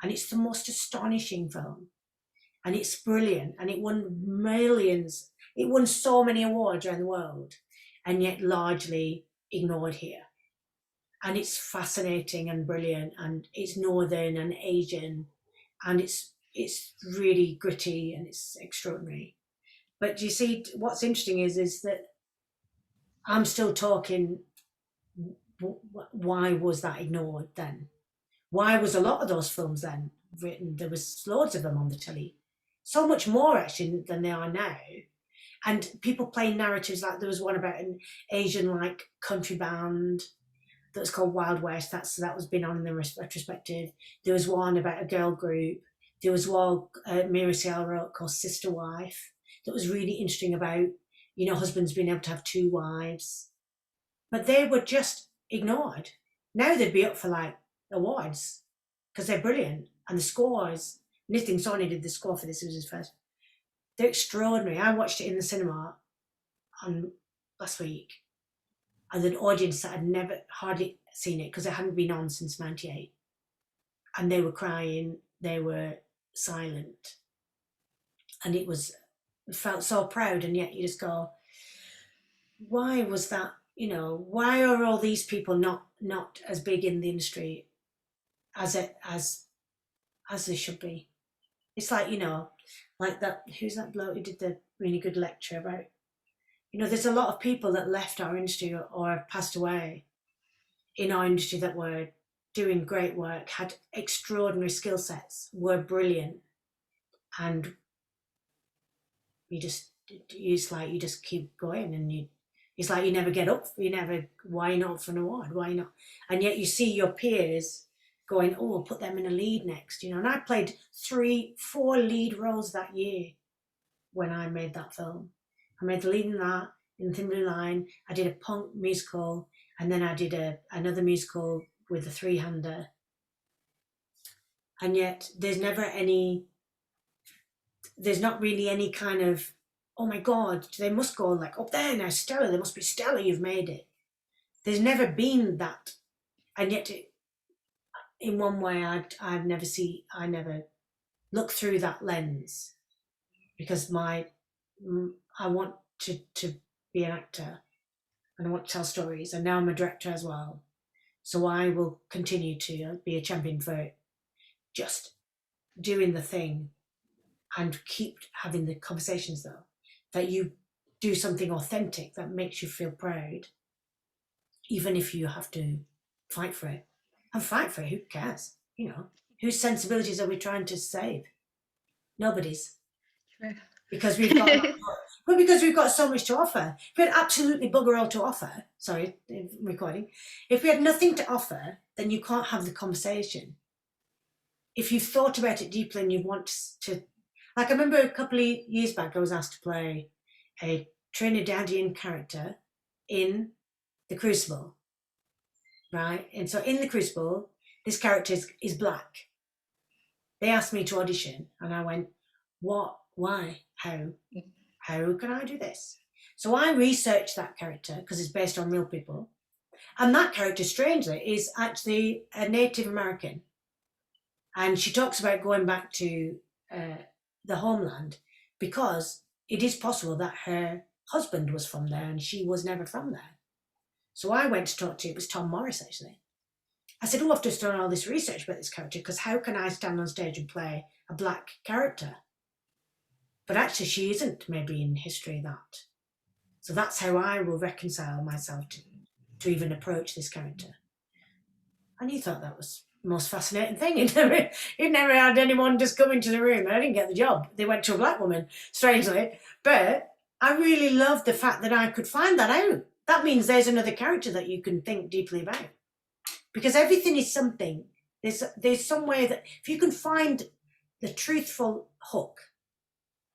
and it's the most astonishing film, and it's brilliant, and it won millions. It won so many awards around the world, and yet largely ignored here. And it's fascinating and brilliant, and it's northern and Asian, and it's really gritty and it's extraordinary. But you see, what's interesting is that I'm still talking, why was that ignored then? Why was a lot of those films then written? There was loads of them on the telly, so much more actually than there are now. And people playing narratives, like there was one about an Asian like country band that was called Wild West. That was been on in the retrospective. There was one about a girl group. There was one Mira Cial wrote called Sister Wife that was really interesting about, you know, husbands being able to have two wives. But they were just ignored. Now they'd be up for like awards because they're brilliant. And the scores, Nitin Sawhney did the score for this, it was his first. They're extraordinary. I watched it in the cinema on last week, and an audience that had never hardly seen it because it hadn't been on since 98. And they were crying, they were silent. And it felt so proud, and yet you just go, why was that, you know, why are all these people not as big in the industry as they should be? It's like, you know, like that, who's that bloke who did the really good lecture about, you know, there's a lot of people that left our industry or have passed away in our industry that were doing great work, had extraordinary skill sets, were brilliant, and you just keep going, and it's like you never get up, why not for an award, why not? And yet you see your peers going, oh, I'll put them in a lead next, you know. And I played 3-4 lead roles that year when I made that film. I made the lead in that, in Thin Blue Line. I did a punk musical, and then I did another musical with a three-hander. And yet there's not really any kind of, oh my God, they must go like up there now, Stella, there must be Stella, you've made it. There's never been that. And yet in one way I never look through that lens, because I want to be an actor, and I want to tell stories, and now I'm a director as well. So I will continue to be a champion for just doing the thing, and keep having the conversations though, that you do something authentic that makes you feel proud, even if you have to fight for it. And fight for it, who cares? You know, whose sensibilities are we trying to save? Nobody's. True. Because we've got so much to offer. If we had absolutely bugger all to offer, sorry, recording. If we had nothing to offer, then you can't have the conversation. If you've thought about it deeply and you want to, like I remember a couple of years back, I was asked to play a Trinidadian character in the Crucible, right? And so in the Crucible, this character is black. They asked me to audition, and I went, what, why, how can I do this? So I researched that character because it's based on real people. And that character, strangely, is actually a Native American. And she talks about going back to the homeland because it is possible that her husband was from there and she was never from there. So I went to talk to, it was Tom Morris actually. I said, oh, I've just done all this research about this character, because how can I stand on stage and play a black character? But actually she isn't maybe in history that. So that's how I will reconcile myself to even approach this character. And he thought that was most fascinating thing. You'd never had anyone just come into the room. I didn't get the job. They went to a black woman, strangely. But I really loved the fact that I could find that out. That means there's another character that you can think deeply about. Because everything is something. There's some way that if you can find the truthful hook.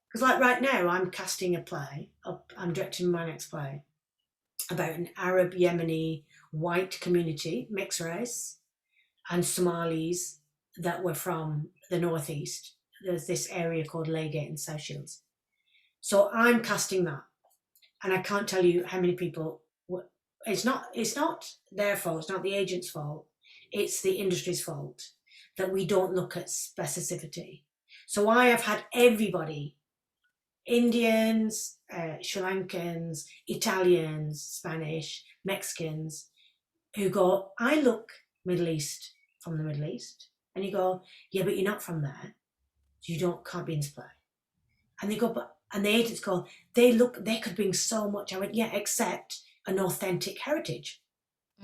Because like right now, I'm casting a play. I'm directing my next play about an Arab Yemeni white community, mixed race, and Somalis that were from the northeast. There's this area called Laygate in South Shields. So I'm casting that, and I can't tell you how many people. It's not their fault. It's not the agent's fault. It's the industry's fault that we don't look at specificity. So I have had everybody, Indians, Sri Lankans, Italians, Spanish, Mexicans, who go, I look Middle East from the Middle East. And you go, yeah, but you're not from there. So can't be in this play. And they go, and the agents go, they could bring so much. I went, yeah, except an authentic heritage.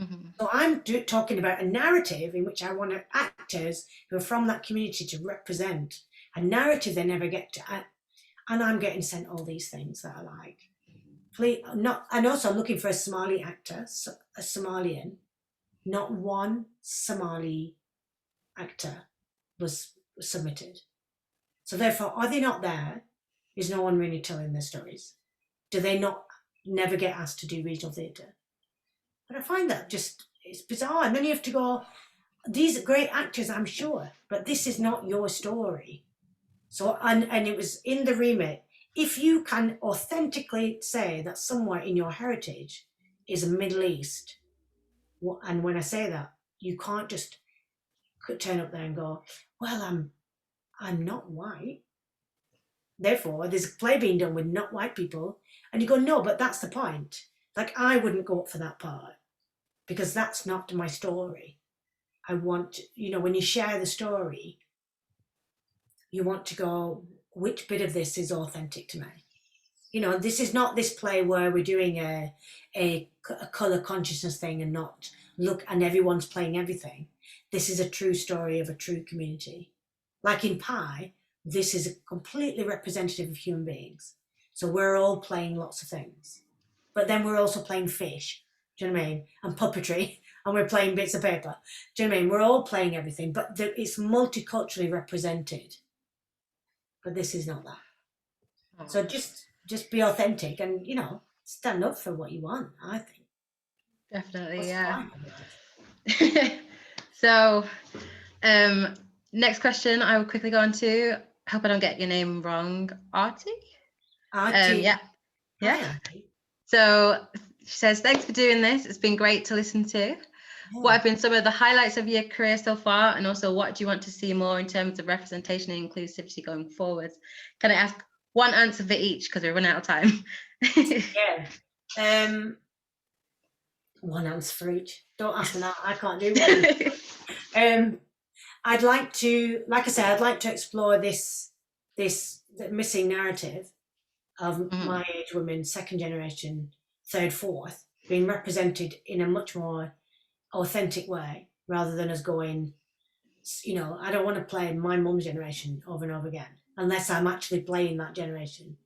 Mm-hmm. So I'm talking about a narrative in which I want actors who are from that community to represent a narrative they never get to. And I'm getting sent all these things that I like. Please, not, and also I'm looking for a Somali actor, a Somalian. Not one Somali actor was submitted. So therefore, are they not there? Is no one really telling their stories? Do they not never get asked to do regional theatre? But I find that it's bizarre. And then you have to go, these are great actors, I'm sure, but this is not your story. So, and it was in the remit, if you can authentically say that somewhere in your heritage is a Middle East, and when I say that, you can't just turn up there and go, well, I'm not white. Therefore, there's a play being done with not white people. And you go, no, but that's the point. Like, I wouldn't go up for that part because that's not my story. I want, when you share the story, you want to go, which bit of this is authentic to me? This is not this play where we're doing a colour consciousness thing and not look, and everyone's playing everything. This is a true story of a true community. Like in Pi, this is completely representative of human beings. So we're all playing lots of things. But then we're also playing fish, do you know what I mean? And puppetry, and we're playing bits of paper. Do you know what I mean? We're all playing everything, but it's multiculturally represented. But this is not that. Oh. So just be authentic and, stand up for what you want, I think. Definitely, yeah. So, next question I will quickly go on to. I hope I don't get your name wrong. Artie? Yeah. So she says, thanks for doing this. It's been great to listen to. Yeah. What have been some of the highlights of your career so far? And also, what do you want to see more in terms of representation and inclusivity going forward? Can I ask one answer for each because we're running out of time? Yeah. One answer for each. Don't ask me that. I can't do one. I'd like to, like I said, I'd like to explore this missing narrative of my age women, second generation, third, fourth, being represented in a much more authentic way rather than us going, I don't want to play my mum's generation over and over again unless I'm actually playing that generation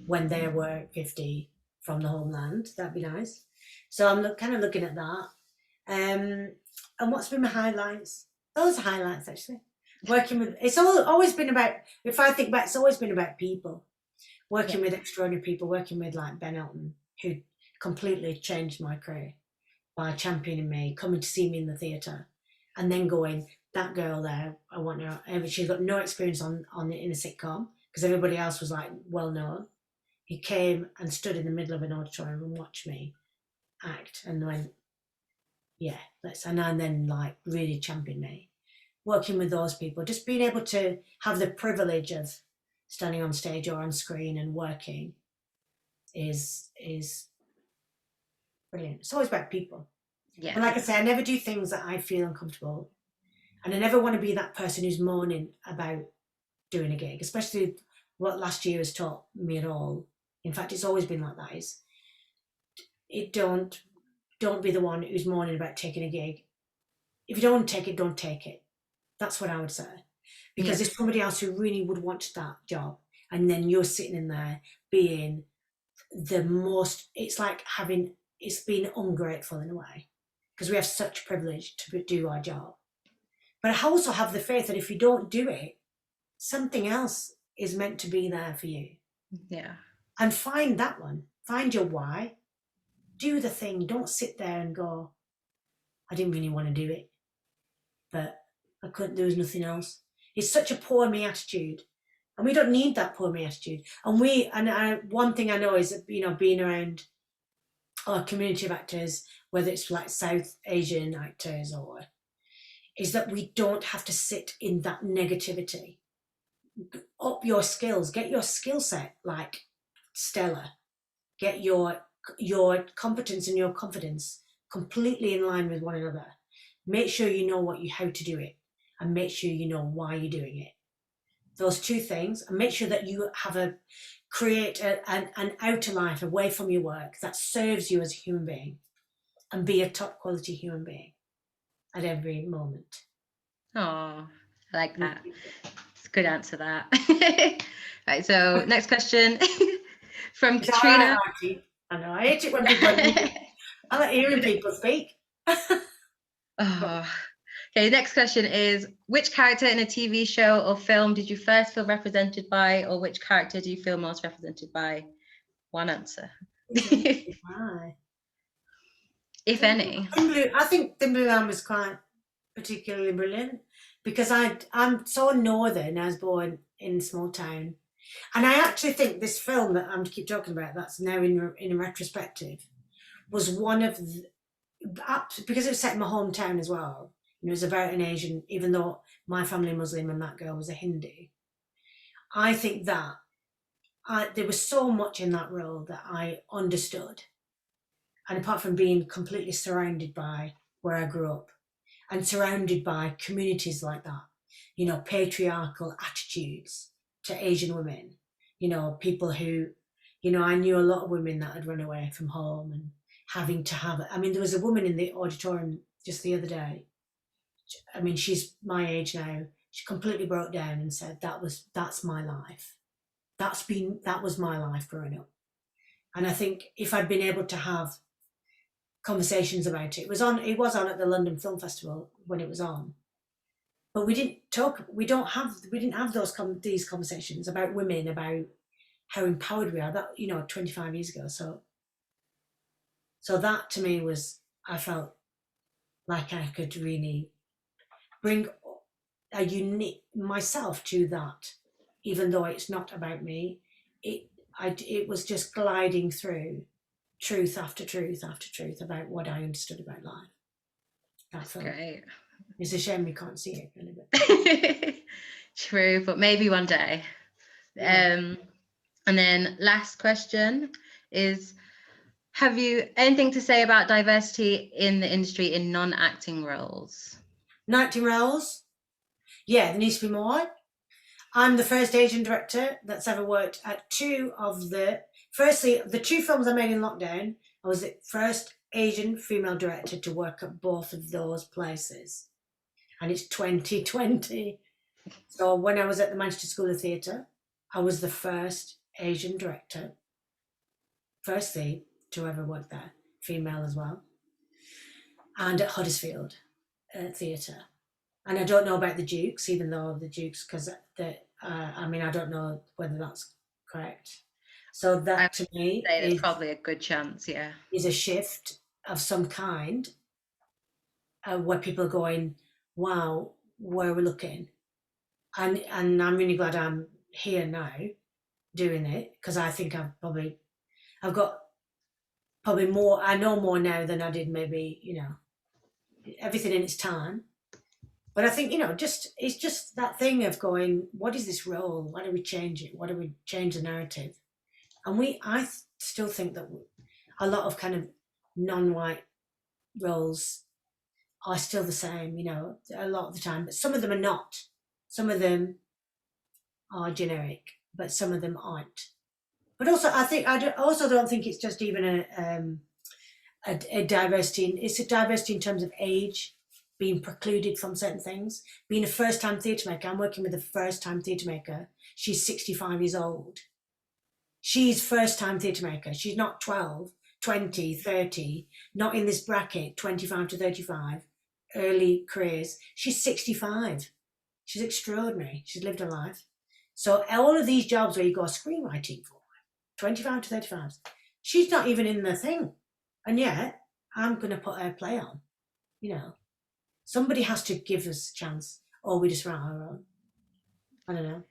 when they were 50 from the homeland. That'd be nice. So I'm kind of looking at that. And what's been my highlights? Those are highlights, actually. Working with, it's always been about, if I think back, it's always been about people. Working with extraordinary people, working with like Ben Elton, who completely changed my career by championing me, coming to see me in the theatre, and then going, that girl there, I want her. She's got no experience in a sitcom because everybody else was like well known. He came and stood in the middle of an auditorium and watched me act and went, yeah, and then like really championed me. Working with those people, just being able to have the privilege of standing on stage or on screen and working is brilliant. It's always about people. Yeah. And like I say, I never do things that I feel uncomfortable. And I never want to be that person who's moaning about doing a gig, especially what last year has taught me at all. In fact, it's always been like that. Don't be the one who's moaning about taking a gig if you don't want to take it, don't take it. That's what I would say. Because there's somebody else who really would want that job, and then you're sitting in there being the most, it's like it's being ungrateful in a way, because we have such privilege to do our job. But I also have the faith that if you don't do it, something else is meant to be there for you. Yeah. And find that one. Find your why. Do the thing. Don't sit there and go, I didn't really want to do it, but I couldn't, there was nothing else. It's such a poor me attitude. And we don't need that poor me attitude. And one thing I know is that, you know, being around our community of actors, whether it's like South Asian actors or, is that we don't have to sit in that negativity. Up your skills, get your skill set like stellar. Get your competence and your confidence completely in line with one another. Make sure you know how to do it, and make sure you know why you're doing it. Those two things, and make sure that you create an outer life away from your work that serves you as a human being, and be a top quality human being at every moment. Oh, I like that. It's a good answer, that. Right, so next question from Katrina. Right, I know, I hate it when people I like hearing people speak. Oh. Okay, next question is, which character in a TV show or film did you first feel represented by, or which character do you feel most represented by? One answer. If any. I think Thin Blue Line was quite particularly brilliant, because I'm so northern. I was born in a small town, and I actually think this film that I'm to keep talking about, that's now in retrospective, was one of the, because it was set in my hometown as well. It was about an Asian, even though my family Muslim and that girl was a Hindu. I think that there was so much in that role that I understood. And apart from being completely surrounded by where I grew up and surrounded by communities like that, you know, patriarchal attitudes to Asian women, you know, people who, you know, I knew a lot of women that had run away from home and having to have, I mean, there was a woman in the auditorium just the other day. I mean, she's my age now. She completely broke down and said, that's my life. That was my life growing up. And I think if I'd been able to have conversations about it, it was on at the London Film Festival when it was on, but we didn't have these conversations about women, about how empowered we are, that, you know, 25 years ago. So that to me was, I felt like I could really bring a unique myself to that, even though it's not about me. It was just gliding through truth after truth after truth about what I understood about life. That's great. It's a shame we can't see it a little bit. True, but maybe one day. Yeah. And then last question is, have you anything to say about diversity in the industry in non-acting roles? Non-acting roles? Yeah, there needs to be more. I'm the first Asian director that's ever worked at the two films I made in lockdown. I was the first Asian female director to work at both of those places. And it's 2020. So when I was at the Manchester School of Theatre, I was the first Asian director, first lead to ever work there, female as well. And at Huddersfield Theatre. And I don't know about the Dukes, even though the Dukes, because I mean, I don't know whether that's correct. So that to me is probably a good chance, yeah. Is a shift of some kind where people are going, wow, where are we looking? And I'm really glad I'm here now doing it, because I think I've got probably more, I know more now than I did maybe, you know, everything in its time. But I think, you know, it's just that thing of going, what is this role? Why do we change it? Why do we change the narrative? And I still think that a lot of kind of non-white roles are still the same, you know, a lot of the time. But some of them are not. Some of them are generic, but some of them aren't. But also, I also don't think it's just even a diversity. It's a diversity in terms of age. being precluded from certain things. Being a first-time theatre maker, I'm working with a first-time theatre maker. She's 65 years old. She's first-time theatre maker. She's not 12, 20, 30, not in this bracket, 25 to 35, early careers. She's 65. She's extraordinary. She's lived her life. So all of these jobs where you go screenwriting for, 25 to 35, she's not even in the thing. And yet, I'm going to put her play on, you know. Somebody has to give us a chance, or we just write our own. I don't know.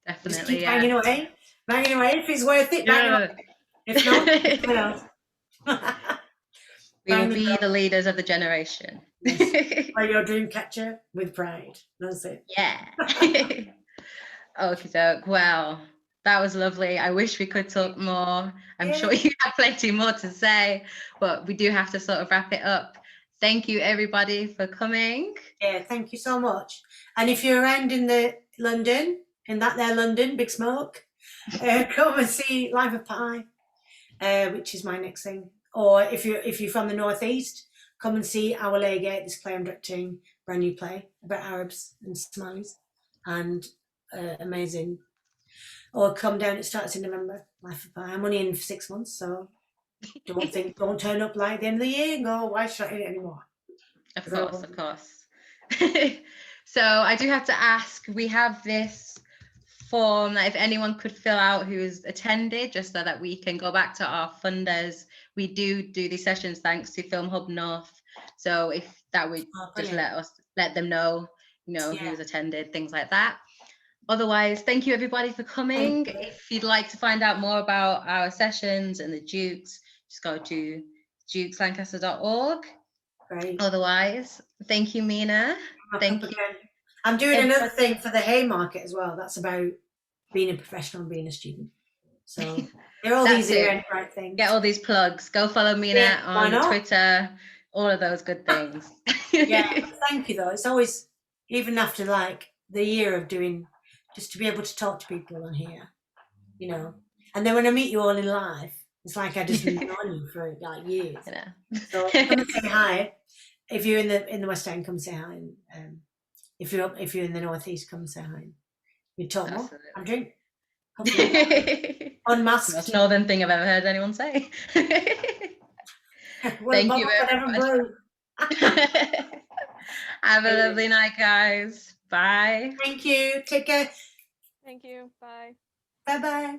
Definitely, Just keep yeah. banging away. If it's worth it, bang away. If not, someone else. We will Bang be it the leaders of the generation. Yes. Play your dream catcher with pride. That's it. Yeah. Okie doke. Well, that was lovely. I wish we could talk more. I'm Yeah. sure you have plenty more to say, but we do have to sort of wrap it up. Thank you, everybody, for coming. Yeah, thank you so much. And if you're around in the London, London, Big Smoke, come and see Life of Pi, which is my next thing. Or if you're from the northeast, come and see Our Legate, this play I'm directing, brand new play about Arabs and Somalis, and amazing. Or come down, it starts in November, Life of Pi. I'm only in for 6 months, so don't turn up like the end of the year and go, why should I in it anymore? Of course. So I do have to ask, we have this form that if anyone could fill out who's attended, just so that we can go back to our funders. We do these sessions thanks to Film Hub North. So if that would just let them know, who's attended, things like that. Otherwise, thank you everybody for coming. If you'd like to find out more about our sessions and the Dukes, just go to dukeslancaster.org. Great. Otherwise, thank you, Mina. Thank you. I'm doing another thing for the Haymarket as well. That's about being a professional and being a student. So there are all these right things. Get all these plugs. Go follow Mina on Twitter. All of those good things. Yeah, thank you though. It's always, even after like the year of doing, just to be able to talk to people on here, And then when I meet you all in life, it's like I just known you for like years. So come and say hi. If you're in the West End, come say hi. And if you're in the Northeast, come say hi. You talk more. Have a drink. Unmasked. Most northern thing I've ever heard anyone say. Thank you very much. Have a lovely night, guys. Bye. Thank you. Take care. Thank you. Bye. Bye-bye.